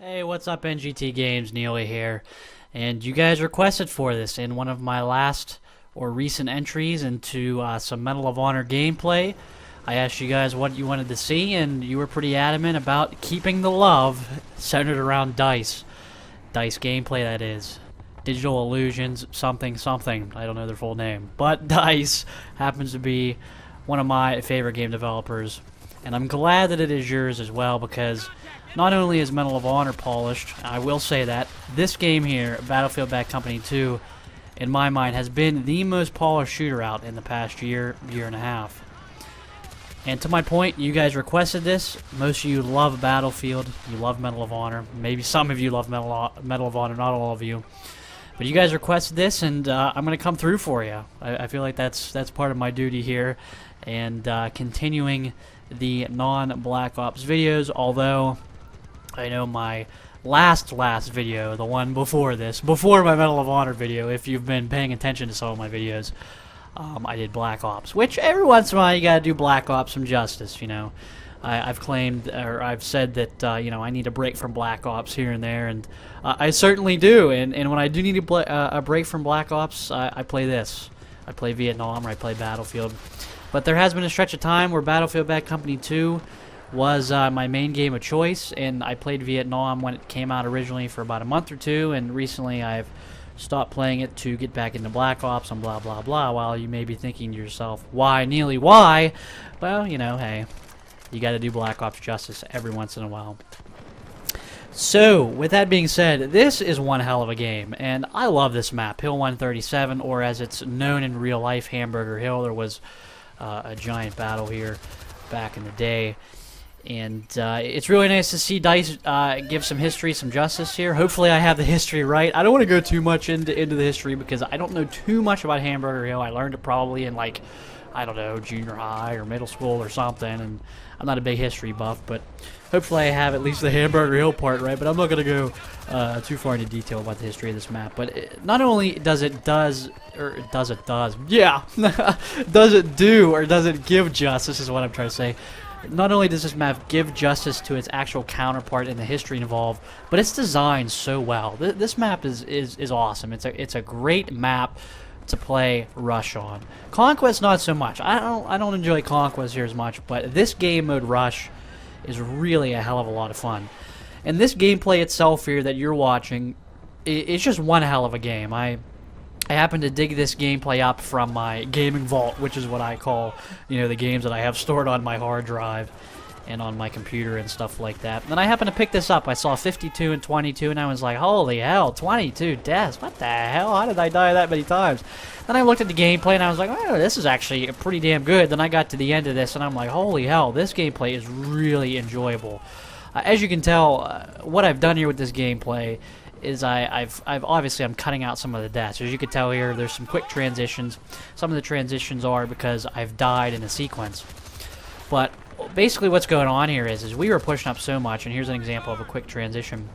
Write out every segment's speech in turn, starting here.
Hey, what's up, NGTGames? Neely here. And you guys requested for this in one of my last or recent entries into some Medal of Honor gameplay. I asked you guys what you wanted to see, and you were pretty adamant about keeping the love centered around DICE. DICE gameplay, that is. Digital Illusions, something, something. I don't know their full name. But DICE happens to be one of my favorite game developers. And I'm glad that it is yours as well, because not only is Medal of Honor polished, I will say that, this game here, Battlefield Bad Company 2, in my mind, has been the most polished shooter out in the past year and a half. And to my point, you guys requested this. Most of you love Battlefield. You love Medal of Honor. Maybe some of you love Medal of Honor, not all of you. But you guys requested this, and I'm going to come through for you. I feel like that's part of my duty here. And continuing the non-Black Ops videos, although I know my last video, the one before this, before my Medal of Honor video, if you've been paying attention to some of my videos, I did Black Ops, which every once in a while you gotta do Black Ops some justice, you know. I've claimed, or I've said that, you know, I need a break from Black Ops here and there, and I certainly do, and when I do need a break from Black Ops, I play this. I play Vietnam, or I play Battlefield. But there has been a stretch of time where Battlefield Bad Company 2 was my main game of choice, and I played Vietnam when it came out originally for about a month or two, and recently I've stopped playing it to get back into Black Ops and blah blah blah. While you may be thinking to yourself, why, Neely, why? Well, you know, hey, you gotta do Black Ops justice every once in a while. So, with that being said, this is one hell of a game, and I love this map, Hill 137, or as it's known in real life, Hamburger Hill. There was a giant battle here back in the day. And it's really nice to see DICE give some history, some justice here. Hopefully I have the history right. I don't want to go too much into the history because I don't know too much about Hamburger Hill. I learned it probably in, like, I don't know, junior high or middle school or something. And I'm not a big history buff, but hopefully I have at least the Hamburger Hill part right. But I'm not going to go too far into detail about the history of this map. But not only does it do or does it give justice is what I'm trying to say. Not only does this map give justice to its actual counterpart in the history involved, but it's designed so well. This map is awesome. It's a great map to play Rush on. Conquest not so much. I don't enjoy Conquest here as much, but this game mode Rush is really a hell of a lot of fun. And this gameplay itself here that you're watching, it's just one hell of a game. I happen to dig this gameplay up from my gaming vault, which is what I call, you know, the games that I have stored on my hard drive and on my computer and stuff like that. And then I happened to pick this up. I saw 52 and 22, and I was like, holy hell, 22 deaths. What the hell? How did I die that many times? Then I looked at the gameplay, and I was like, oh, this is actually pretty damn good. Then I got to the end of this, and I'm like, holy hell, this gameplay is really enjoyable. As you can tell, what I've done here with this gameplay is I've obviously I'm cutting out some of the deaths. As you can tell here, there's some quick transitions. Some of the transitions are because I've died in a sequence. But basically what's going on here is we were pushing up so much, and here's an example of a quick transition.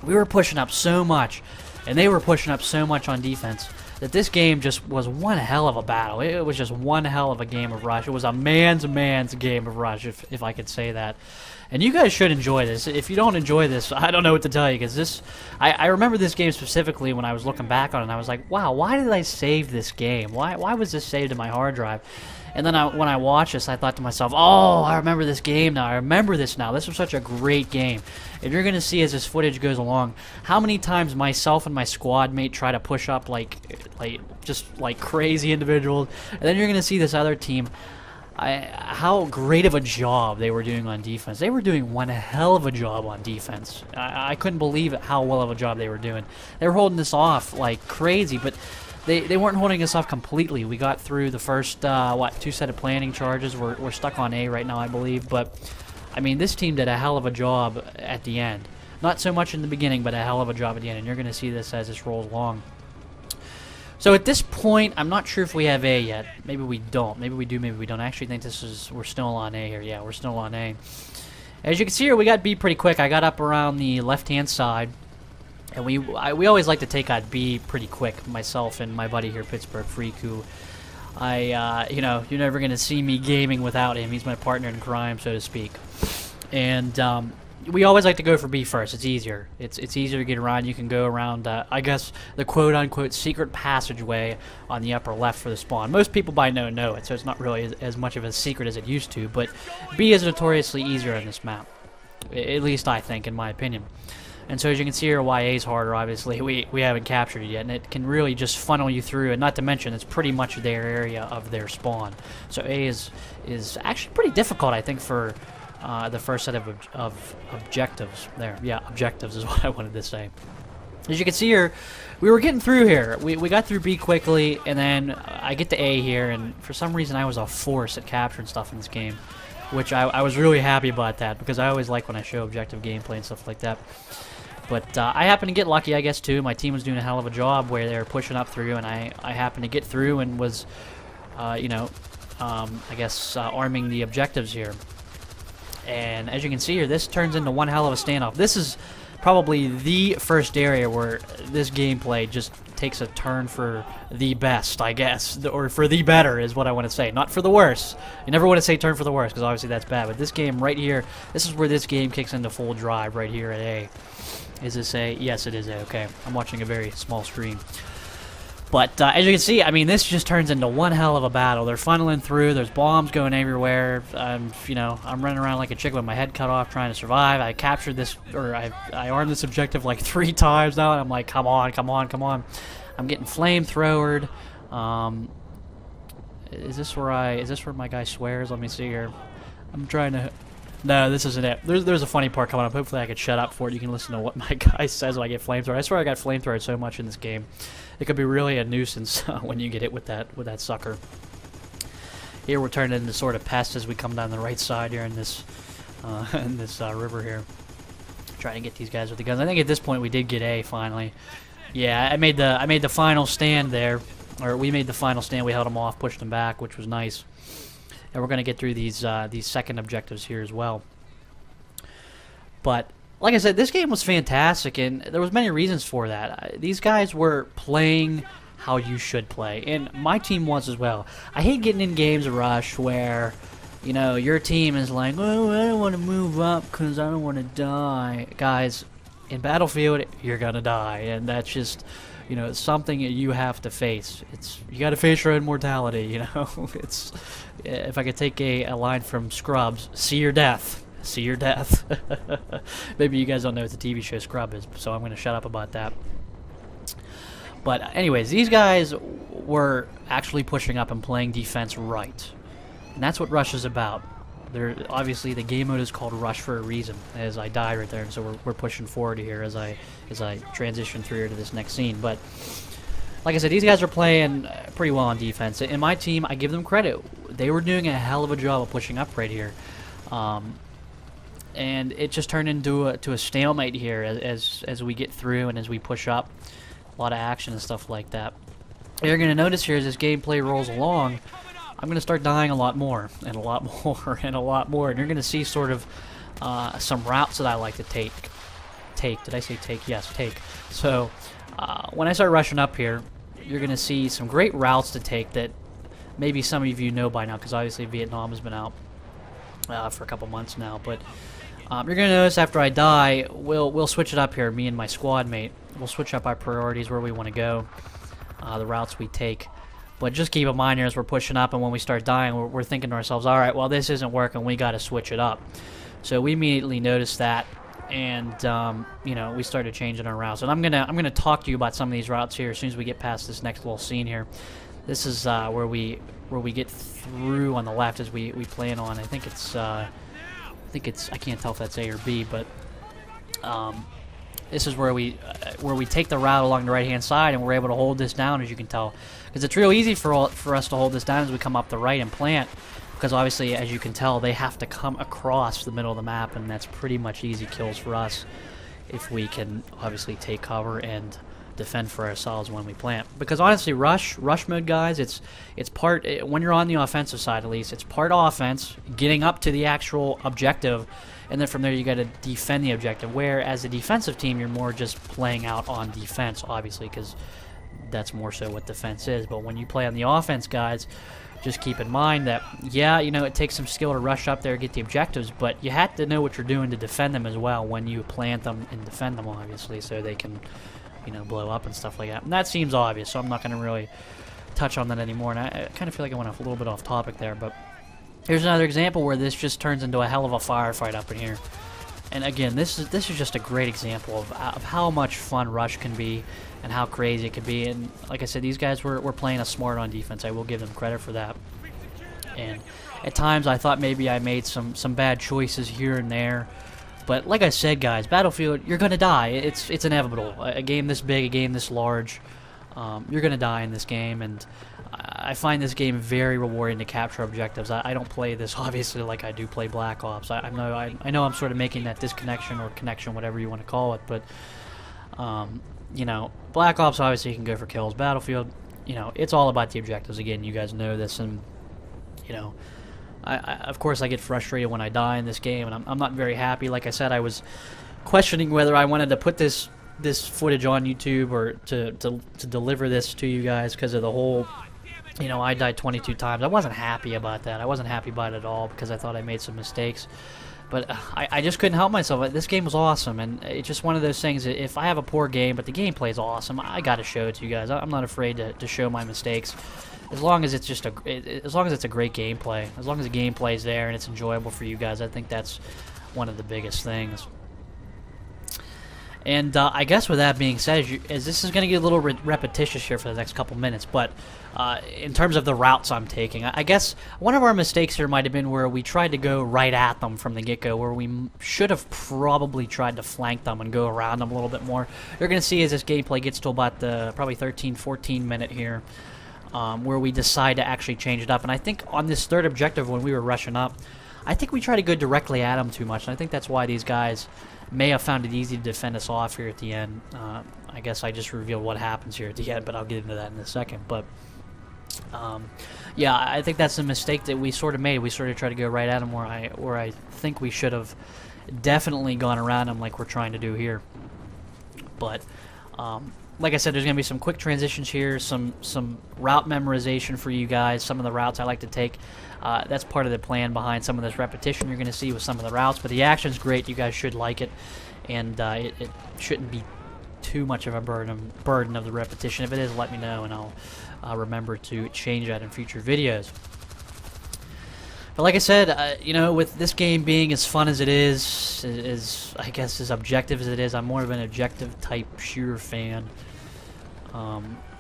We were pushing up so much, and they were pushing up so much on defense, that this game just was one hell of a battle. It was just one hell of a game of Rush. It was a man's game of Rush, if I could say that. And you guys should enjoy this. If you don't enjoy this, I don't know what to tell you, because this, I remember this game specifically when I was looking back on it, and I was like, wow, why did I save this game? Why was this saved in my hard drive? And then when I watched this, I thought to myself, oh, I remember this game now. I remember this now. This was such a great game. And you're going to see as this footage goes along how many times myself and my squad mate try to push up just like crazy individuals. And then you're going to see this other team, how great of a job they were doing on defense. They were doing one hell of a job on defense. I couldn't believe how well of a job they were doing. They were holding this off like crazy, but they weren't holding us off completely. We got through the first, two set of planning charges. We're stuck on A right now, I believe. But, I mean, this team did a hell of a job at the end. Not so much in the beginning, but a hell of a job at the end. And you're going to see this as this rolls along. So at this point, I'm not sure if we have A yet. Maybe we don't. Maybe we do, maybe we don't. I actually think we're still on A here. Yeah, we're still on A. As you can see here, we got B pretty quick. I got up around the left-hand side. And we always like to take out B pretty quick, myself and my buddy here, Pittsburgh Freak, who you know, you're never going to see me gaming without him. He's my partner in crime, so to speak. And we always like to go for B first. It's easier. It's easier to get around. You can go around, I guess, the quote-unquote secret passageway on the upper left for the spawn. Most people by now know it, so it's not really as much of a secret as it used to, but B is notoriously easier on this map. At least I think, in my opinion. And so as you can see here, YA is harder, obviously. We haven't captured it yet, and it can really just funnel you through, and not to mention it's pretty much their area of their spawn. So A is actually pretty difficult, I think, for the first set of objectives there. Yeah, objectives is what I wanted to say. As you can see here, we were getting through here. We got through B quickly, and then I get to A here, and for some reason I was a force at capturing stuff in this game, which I was really happy about that, because I always like when I show objective gameplay and stuff like that. But I happened to get lucky, I guess, too. My team was doing a hell of a job where they were pushing up through, and I happened to get through and was, I guess, arming the objectives here. And as you can see here, this turns into one hell of a standoff. This is probably the first area where this gameplay just takes a turn for the best, I guess. Or for the better is what I want to say. Not for the worse. You never want to say turn for the worse, because obviously that's bad. But this game right here, this is where this game kicks into full drive, right here at A. Is this A? Yes, it is A. Okay. I'm watching a very small screen. But as you can see, I mean, this just turns into one hell of a battle. They're funneling through. There's bombs going everywhere. I'm running around like a chicken with my head cut off trying to survive. I captured this, or I armed this objective like 3 times now, and I'm like, come on, come on, come on. I'm getting flamethrowered. Is this where my guy swears? Let me see here. I'm trying to... No, this isn't it. There's a funny part coming up. Hopefully I could shut up for it. You can listen to what my guy says when I get flamethrowed. I swear I got flamethrowed so much in this game. It could be really a nuisance when you get hit with that sucker. Here we're turning into sort of pests as we come down the right side here in this river here. Trying to get these guys with the guns. I think at this point we did get A finally. Yeah, I made the final stand there, or we made the final stand. We held them off, pushed them back, which was nice. And we're going to get through these second objectives here as well. But like I said, this game was fantastic, and there was many reasons for that. These guys were playing how you should play, and my team was as well. I hate getting in games of Rush where, you know, your team is like, oh, I don't want to move up because I don't want to die. Guys, in Battlefield, you're going to die, and that's just... You know, it's something that you have to face. You got to face your own mortality. You know, it's if I could take a line from Scrubs, see your death, see your death. Maybe you guys don't know what the TV show Scrub is, so I'm going to shut up about that. But anyways, these guys were actually pushing up and playing defense right, and that's what Rush is about. Obviously the game mode is called Rush for a reason, as I die right there, and so we're pushing forward here as I transition through here to this next scene. But like I said, these guys are playing pretty well on defense. In my team, I give them credit. They were doing a hell of a job of pushing up right here, and it just turned into a stalemate here as we get through and as we push up. A lot of action and stuff like that. What you're going to notice here as this gameplay rolls along, I'm going to start dying a lot more, and a lot more, and a lot more. And you're going to see sort of some routes that I like to take. Did I say take? Yes, take. So when I start rushing up here, you're going to see some great routes to take that maybe some of you know by now, because obviously Vietnam has been out for a couple months now. But you're going to notice after I die, we'll switch it up here, me and my squad mate. We'll switch up our priorities, where we want to go, the routes we take. But just keep in mind here as we're pushing up, and when we start dying, we're thinking to ourselves, all right, well, this isn't working. We got to switch it up. So we immediately noticed that, and you know, we started changing our routes. And I'm gonna talk to you about some of these routes here as soon as we get past this next little scene here. This is where we get through on the left as we plan on. I think it's I can't tell if that's A or B, but this is where we take the route along the right-hand side, and we're able to hold this down, as you can tell. Because it's real easy for us to hold this down as we come up the right and plant, because obviously, as you can tell, they have to come across the middle of the map, and that's pretty much easy kills for us if we can obviously take cover and defend for ourselves when we plant. Because honestly, rush mode, guys, it's part, when you're on the offensive side at least, it's part offense, getting up to the actual objective, and then from there you got to defend the objective. Where as a defensive team, you're more just playing out on defense, obviously, because that's more so what defense is. But when you play on the offense, guys, just keep in mind that, yeah, you know, it takes some skill to rush up there and get the objectives, but you have to know what you're doing to defend them as well when you plant them and defend them, obviously, so they can, you know, blow up and stuff like that. And that seems obvious, so I'm not going to really touch on that anymore. And I kind of feel like I went a little bit off topic there, but here's another example where this just turns into a hell of a firefight up in here. And again, this is just a great example of how much fun Rush can be and how crazy it can be. And like I said, these guys were playing us smart on defense. I will give them credit for that. And at times I thought maybe I made some bad choices here and there. But like I said, guys, Battlefield, you're going to die. It's inevitable. A game this big, a game this large, you're going to die in this game. And I find this game very rewarding to capture objectives. I don't play this, obviously, like I do play Black Ops. I know I'm sort of making that disconnection or connection, whatever you want to call it. But, you know, Black Ops, obviously, you can go for kills. Battlefield, you know, it's all about the objectives. Again, you guys know this. And, you know, of course, I get frustrated when I die in this game. And I'm not very happy. Like I said, I was questioning whether I wanted to put this footage on YouTube or to deliver this to you guys because of the whole, you know, I died 22 times. I wasn't happy about that. I wasn't happy about it at all because I thought I made some mistakes. But I just couldn't help myself. This game was awesome, and it's just one of those things that if I have a poor game but the gameplay is awesome, I got to show it to you guys. I'm not afraid to show my mistakes, as long as it's just as long as it's a great gameplay, as long as the gameplay is there and it's enjoyable for you guys. I think that's one of the biggest things. And I guess with that being said, as this is going to get a little repetitious here for the next couple minutes, but in terms of the routes I'm taking, I guess one of our mistakes here might have been where we tried to go right at them from the get-go, where we should have probably tried to flank them and go around them a little bit more. You're going to see as this gameplay gets to about the probably 13, 14 minute here, where we decide to actually change it up. And I think on this third objective when we were rushing up, I think we tried to go directly at them too much, and I think that's why these guys may have found it easy to defend us off here at the end. I guess I just revealed what happens here at the end, but I'll get into that in a second. But yeah, I think that's a mistake that we sort of made. We sort of tried to go right at them where I think we should have definitely gone around them like we're trying to do here. But like I said, there's going to be some quick transitions here, some route memorization for you guys, some of the routes I like to take. That's part of the plan behind some of this repetition you're going to see with some of the routes. But the action's great. You guys should like it. And it shouldn't be too much of a burden of the repetition. If it is, let me know, and I'll remember to change that in future videos. But like I said, you know, with this game being as fun as it is, I guess as objective as it is, I'm more of an objective type shooter fan.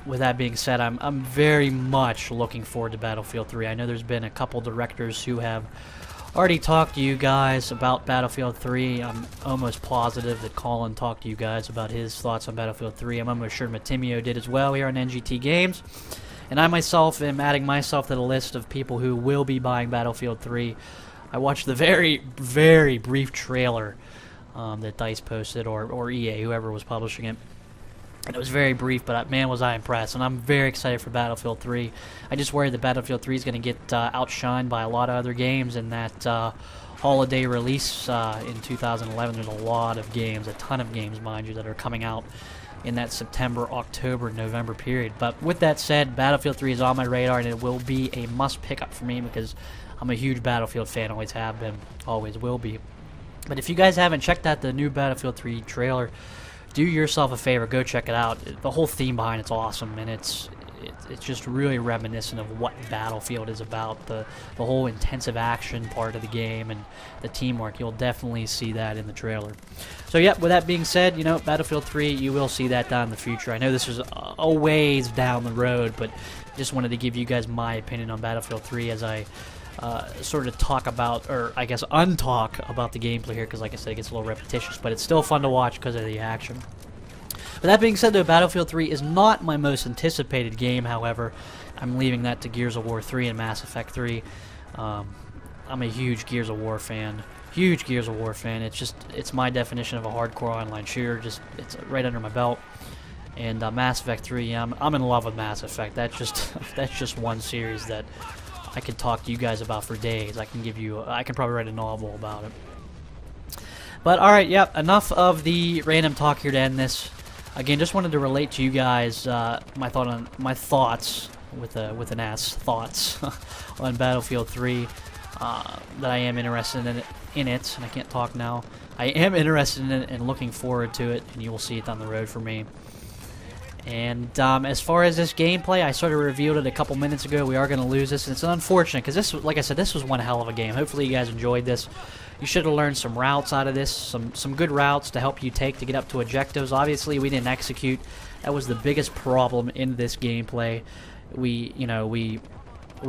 With that being said, I'm very much looking forward to Battlefield 3. I know there's been a couple directors who have already talked to you guys about Battlefield 3. I'm almost positive that Colin talked to you guys about his thoughts on Battlefield 3. I'm almost sure Matimio did as well here on NGTGames. And I myself am adding myself to the list of people who will be buying Battlefield 3. I watched the very, very brief trailer that DICE posted, or EA, whoever was publishing it. And it was very brief, but man, was I impressed. And I'm very excited for Battlefield 3. I just worry that Battlefield 3 is going to get outshined by a lot of other games in that holiday release in 2011. There's a lot of games, a ton of games, mind you, that are coming out in that September, October, November period. But with that said, Battlefield 3 is on my radar, and it will be a must pick up for me because I'm a huge Battlefield fan, always have been, always will be. But if you guys haven't checked out the new Battlefield 3 trailer, do yourself a favor, go check it out. The whole theme behind it's awesome, and it's just really reminiscent of what Battlefield is about, the whole intensive action part of the game and the teamwork. You'll definitely see that in the trailer. So yeah, with that being said, you know, Battlefield 3, you will see that down in the future. I know this is a ways down the road, but just wanted to give you guys my opinion on Battlefield 3 as I sort of talk about, or I guess untalk about the gameplay here, because like I said, it gets a little repetitious, but it's still fun to watch because of the action. But that being said, though, Battlefield 3 is not my most anticipated game, however. I'm leaving that to Gears of War 3 and Mass Effect 3. I'm a huge Gears of War fan. Huge Gears of War fan. It's my definition of a hardcore online shooter. It's right under my belt. And Mass Effect 3, I'm in love with Mass Effect. That's just one series that I could talk to you guys about for days. I can probably write a novel about it. But alright, yeah, enough of the random talk here to end this. Again, just wanted to relate to you guys my thoughts with an S, thoughts on Battlefield 3. That I am interested in it, and I can't talk now. I am interested in it and looking forward to it, and you will see it down the road for me. And as far as this gameplay, I sort of revealed it a couple minutes ago. We are going to lose this, and it's unfortunate because this, like I said, this was one hell of a game. Hopefully you guys enjoyed this. You should have learned some routes out of this, some good routes to help you take to get up to objectives. Obviously, we didn't execute. That was the biggest problem in this gameplay. We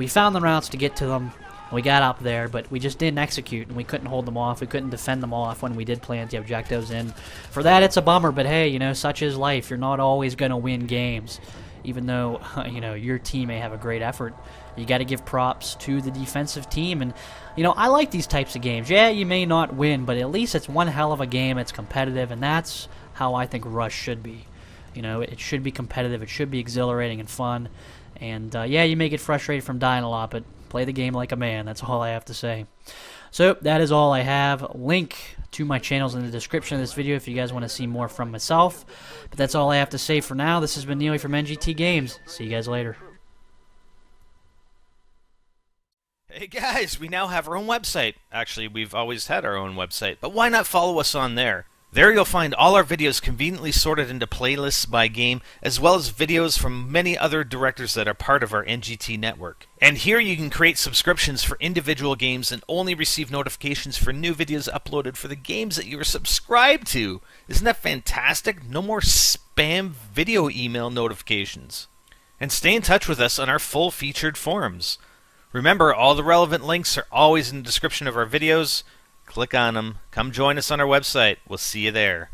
found the routes to get to them. We got up there, but we just didn't execute, and we couldn't hold them off. We couldn't defend them off when we did plant the objectives, and for that, it's a bummer, but hey, you know, such is life. You're not always going to win games, even though, you know, your team may have a great effort. You got to give props to the defensive team, and, you know, I like these types of games. Yeah, you may not win, but at least it's one hell of a game. It's competitive, and that's how I think Rush should be. You know, it should be competitive. It should be exhilarating and fun, and, yeah, you may get frustrated from dying a lot, but play the game like a man. That's all I have to say. So that is all I have. Link to my channels in the description of this video if you guys want to see more from myself. But that's all I have to say for now. This has been Neely from NGTGames. See you guys later. Hey guys, we now have our own website. Actually, we've always had our own website, but why not follow us on there? There you'll find all our videos conveniently sorted into playlists by game, as well as videos from many other directors that are part of our NGT network. And here you can create subscriptions for individual games and only receive notifications for new videos uploaded for the games that you are subscribed to. Isn't that fantastic? No more spam video email notifications. And stay in touch with us on our full featured forums. Remember, all the relevant links are always in the description of our videos. Click on them. Come join us on our website. We'll see you there.